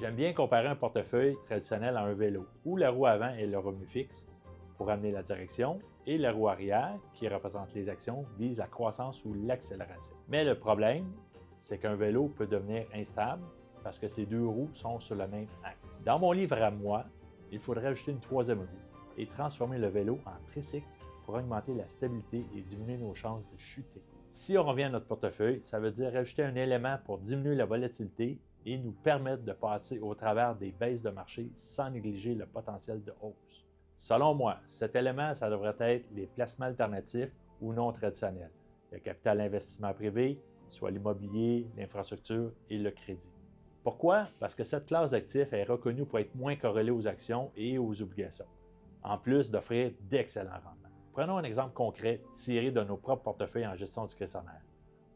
J'aime bien comparer un portefeuille traditionnel à un vélo, où la roue avant est le revenu fixe pour amener la direction et la roue arrière, qui représente les actions, vise la croissance ou l'accélération. Mais le problème, c'est qu'un vélo peut devenir instable parce que ces deux roues sont sur le même axe. Dans mon livre à moi, il faudrait ajouter une troisième roue et transformer le vélo en tricycle pour augmenter la stabilité et diminuer nos chances de chuter. Si on revient à notre portefeuille, ça veut dire ajouter un élément pour diminuer la volatilité et nous permettre de passer au travers des baisses de marché sans négliger le potentiel de hausse. Selon moi, cet élément, ça devrait être les placements alternatifs ou non traditionnels, le capital investissement privé, soit l'immobilier, l'infrastructure et le crédit. Pourquoi? Parce que cette classe d'actifs est reconnue pour être moins corrélée aux actions et aux obligations, en plus d'offrir d'excellents rendements. Prenons un exemple concret tiré de nos propres portefeuilles en gestion discrétionnaire.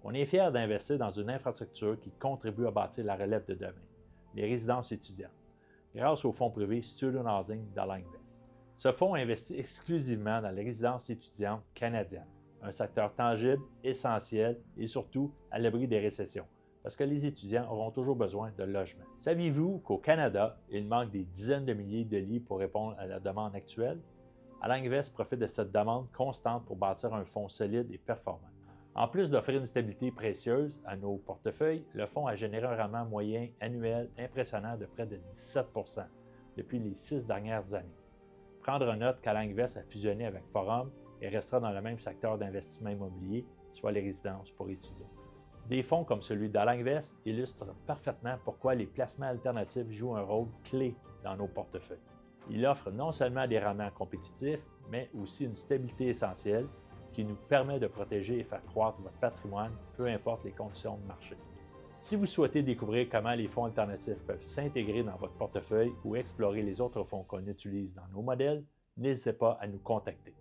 On est fiers d'investir dans une infrastructure qui contribue à bâtir la relève de demain, les résidences étudiantes, grâce au fonds privé Student Housing d'Alinvest. Ce fonds investit exclusivement dans les résidences étudiantes canadiennes, un secteur tangible, essentiel et surtout à l'abri des récessions, parce que les étudiants auront toujours besoin de logement. Saviez-vous qu'au Canada, il manque des dizaines de milliers de lits pour répondre à la demande actuelle? Alinvest profite de cette demande constante pour bâtir un fonds solide et performant. En plus d'offrir une stabilité précieuse à nos portefeuilles, le fonds a généré un rendement moyen annuel impressionnant de près de 17 % depuis les 6 dernières années. Prendre note qu'Alinvest a fusionné avec Forum et restera dans le même secteur d'investissement immobilier, soit les résidences pour étudiants. Des fonds comme celui d'Alinvest illustrent parfaitement pourquoi les placements alternatifs jouent un rôle clé dans nos portefeuilles. Il offre non seulement des rendements compétitifs, mais aussi une stabilité essentielle qui nous permet de protéger et faire croître votre patrimoine, peu importe les conditions de marché. Si vous souhaitez découvrir comment les fonds alternatifs peuvent s'intégrer dans votre portefeuille ou explorer les autres fonds qu'on utilise dans nos modèles, n'hésitez pas à nous contacter.